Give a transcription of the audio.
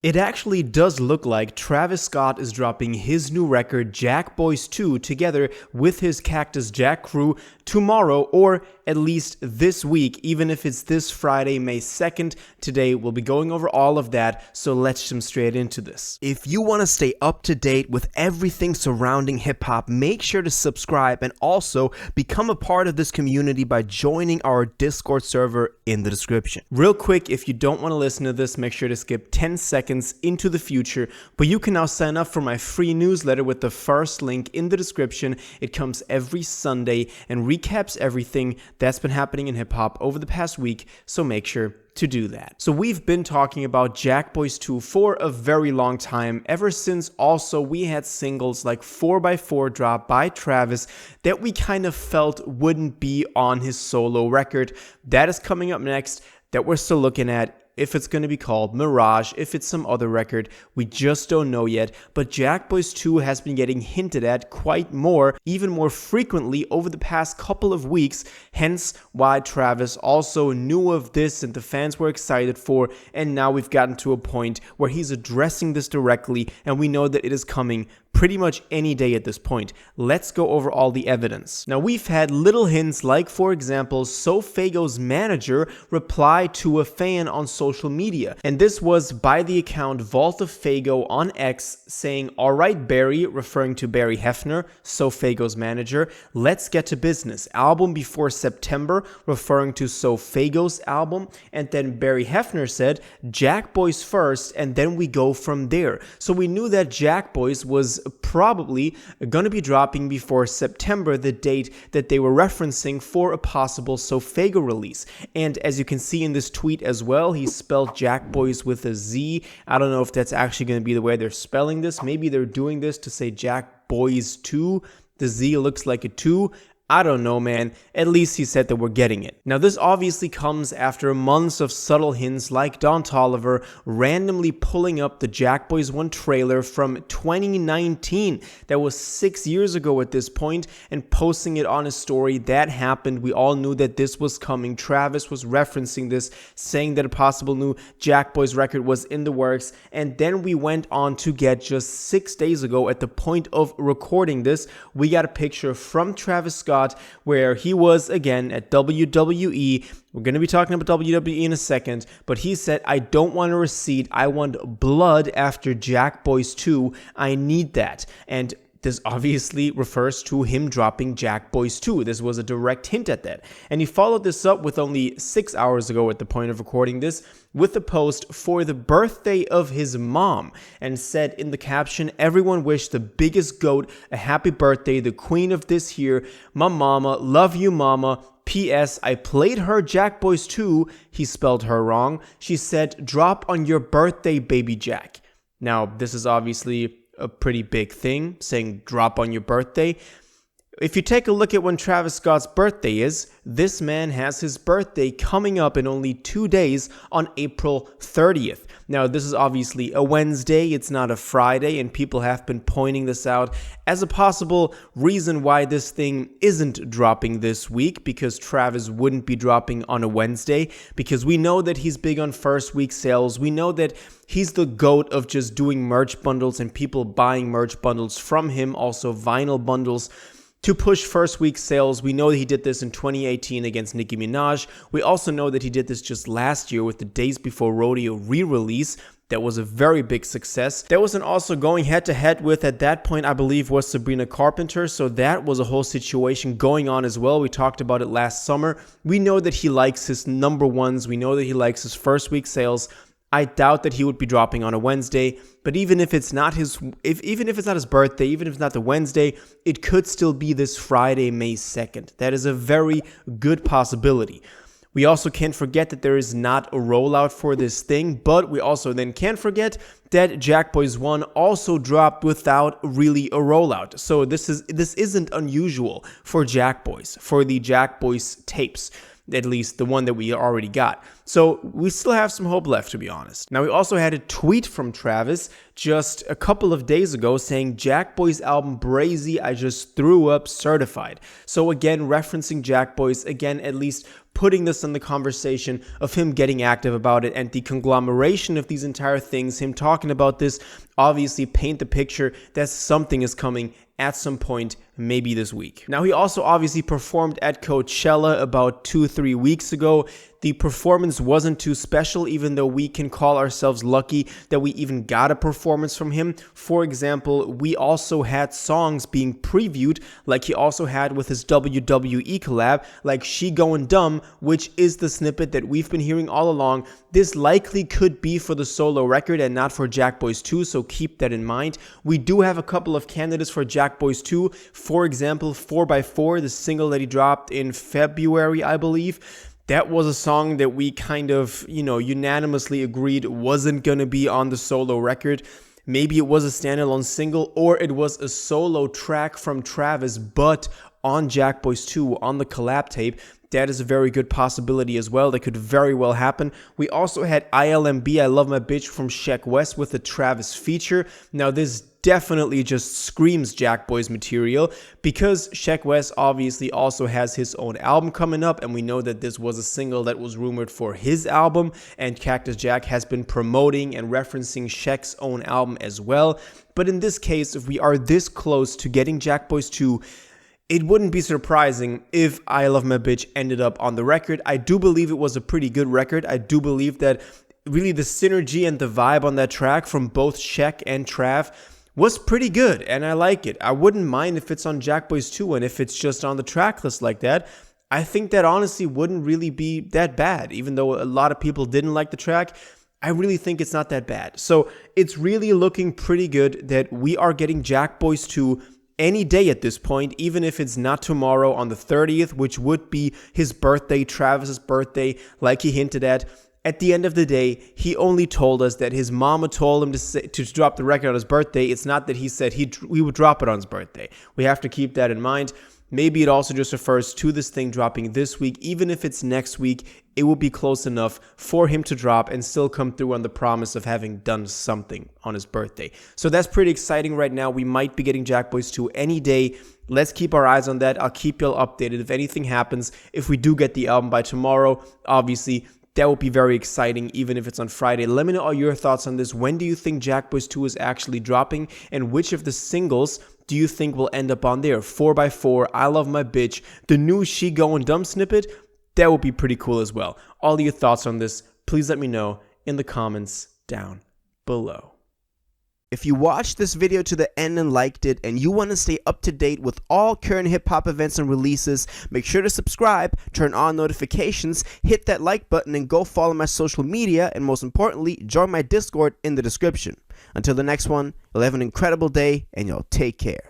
It actually does look like Travis Scott is dropping his new record, Jackboys 2, together with his Cactus Jack crew tomorrow, or at least this week, even if it's this Friday, May 2nd. Today, we'll be going over all of that, so let's jump straight into this. If you want to stay up to date with everything surrounding hip-hop, make sure to subscribe and also become a part of this community by joining our Discord server in the description. Real quick, if you don't want to listen to this, make sure to skip 10 seconds into the future, but you can now sign up for my free newsletter with the first link in the description. It comes every Sunday and recaps everything that's been happening in hip-hop over the past week, so make sure to do that. So we've been talking about Jackboys 2 for a very long time, ever since also we had singles like 4x4 drop by Travis that we kind of felt wouldn't be on his solo record. That is coming up next, that we're still looking at. If it's going to be called Mirage, if it's some other record, we just don't know yet. But Jackboys 2 has been getting hinted at quite more, even more frequently over the past couple of weeks, hence why Travis also knew of this and the fans were excited for, and now we've gotten to a point where he's addressing this directly and we know that it is coming pretty much any day at this point. Let's go over all the evidence. Now, we've had little hints like, for example, SoFago's manager replied to a fan on social media, and this was by the account Vault of Fago on X saying, "Alright Barry," referring to Barry Hefner, SoFago's manager, "let's get to business. Album before September," referring to SoFago's album, and then Barry Hefner said, "Jackboys first, and then we go from there." So we knew that Jackboys was probably going to be dropping before September, the date that they were referencing for a possible SoFago release. And as you can see in this tweet as well, he spelled Jackboys with a Z. I don't know if that's actually going to be the way they're spelling this. Maybe they're doing this to say Jackboys 2. The Z looks like a 2. I don't know, man. At least he said that we're getting it. Now, this obviously comes after months of subtle hints like Don Toliver randomly pulling up the Jackboys 1 trailer from 2019. That was 6 years ago at this point, and posting it on his story. That happened. We all knew that this was coming. Travis was referencing this, saying that a possible new Jackboys record was in the works. And then we went on to get, just 6 days ago, at the point of recording this, we got a picture from Travis Scott where he was again at WWE. We're going to be talking about WWE in a second, but he said, "I don't want a receipt. I want blood after Jackboys 2. I need that." And this obviously refers to him dropping Jackboys 2. This was a direct hint at that. And he followed this up with only 6 hours ago at the point of recording this with a post for the birthday of his mom, and said in the caption, "Everyone wish the biggest goat a happy birthday, the queen of this here, my mama, love you mama. P.S. I played her Jackboys 2. He spelled her wrong. She said, drop on your birthday, baby Jack." Now, this is obviously a pretty big thing, saying drop on your birthday. If you take a look at when Travis Scott's birthday is, this man has his birthday coming up in only 2 days on April 30th. Now, this is obviously a Wednesday, it's not a Friday, and people have been pointing this out as a possible reason why this thing isn't dropping this week, because Travis wouldn't be dropping on a Wednesday, because we know that he's big on first week sales. We know that he's the GOAT of just doing merch bundles and people buying merch bundles from him, also vinyl bundles, to push first week sales. We know that he did this in 2018 against Nicki Minaj. We also know that he did this just last year with the Days Before Rodeo re-release. That was a very big success. There was also going head-to-head with, at that point, I believe, was Sabrina Carpenter. So that was a whole situation going on as well. We talked about it last summer. We know that he likes his number ones. We know that he likes his first week sales. I doubt that he would be dropping on a Wednesday, but even if it's not his birthday, even if it's not the Wednesday, it could still be this Friday, May 2nd. That is a very good possibility. We also can't forget that there is not a rollout for this thing, but we also then can't forget that Jackboys 1 also dropped without really a rollout. So this isn't unusual for Jackboys, for the Jackboys tapes. At least the one that we already got. So we still have some hope left, to be honest. Now, we also had a tweet from Travis just a couple of days ago saying, "Jackboys album Brazy, I just threw up, certified." So again, referencing Jackboys, again, at least putting this in the conversation of him getting active about it, and the conglomeration of these entire things, him talking about this, obviously paint the picture that something is coming at some point, maybe this week. Now, he also obviously performed at Coachella about 2-3 weeks ago. The performance wasn't too special, even though we can call ourselves lucky that we even got a performance from him. For example, we also had songs being previewed, like he also had with his WWE collab, like She Goin' Dumb, which is the snippet that we've been hearing all along. This likely could be for the solo record and not for Jackboys 2, so keep that in mind. We do have a couple of candidates for Jackboys 2. For example, 4x4, the single that he dropped in February, I believe. That was a song that we kind of, unanimously agreed wasn't going to be on the solo record. Maybe it was a standalone single, or it was a solo track from Travis, but on Jackboys 2, on the collab tape. That is a very good possibility as well. That could very well happen. We also had ILMB, I Love My Bitch, from Sheck West with the Travis feature. Now, this definitely just screams Jackboys material, because Sheck West obviously also has his own album coming up, and we know that this was a single that was rumored for his album, and Cactus Jack has been promoting and referencing Sheck's own album as well. But in this case, if we are this close to getting Jackboys 2, it wouldn't be surprising if I Love My Bitch ended up on the record. I do believe it was a pretty good record. I do believe that really the synergy and the vibe on that track from both Sheck and Trav was pretty good, and I like it. I wouldn't mind if it's on Jackboys 2, and if it's just on the track list like that, I think that honestly wouldn't really be that bad. Even though a lot of people didn't like the track, I really think it's not that bad. So it's really looking pretty good that we are getting Jackboys 2 any day at this point, even if it's not tomorrow on the 30th, which would be his birthday, Travis's birthday, like he hinted at. At the end of the day, he only told us that his mama told him to drop the record on his birthday. It's not that he said he would drop it on his birthday. We have to keep that in mind. Maybe it also just refers to this thing dropping this week. Even if it's next week, it will be close enough for him to drop and still come through on the promise of having done something on his birthday. So that's pretty exciting right now. We might be getting Jackboys 2 any day. Let's keep our eyes on that. I'll keep y'all updated if anything happens. If we do get the album by tomorrow, obviously, that would be very exciting, even if it's on Friday. Let me know all your thoughts on this. When do you think Jackboys 2 is actually dropping? And which of the singles do you think will end up on there? 4x4, I Love My Bitch, the new She Goin' Dumb snippet? That would be pretty cool as well. All your thoughts on this, please let me know in the comments down below. If you watched this video to the end and liked it, and you want to stay up to date with all current hip-hop events and releases, make sure to subscribe, turn on notifications, hit that like button, and go follow my social media, and most importantly, join my Discord in the description. Until the next one, you'll have an incredible day, and y'all take care.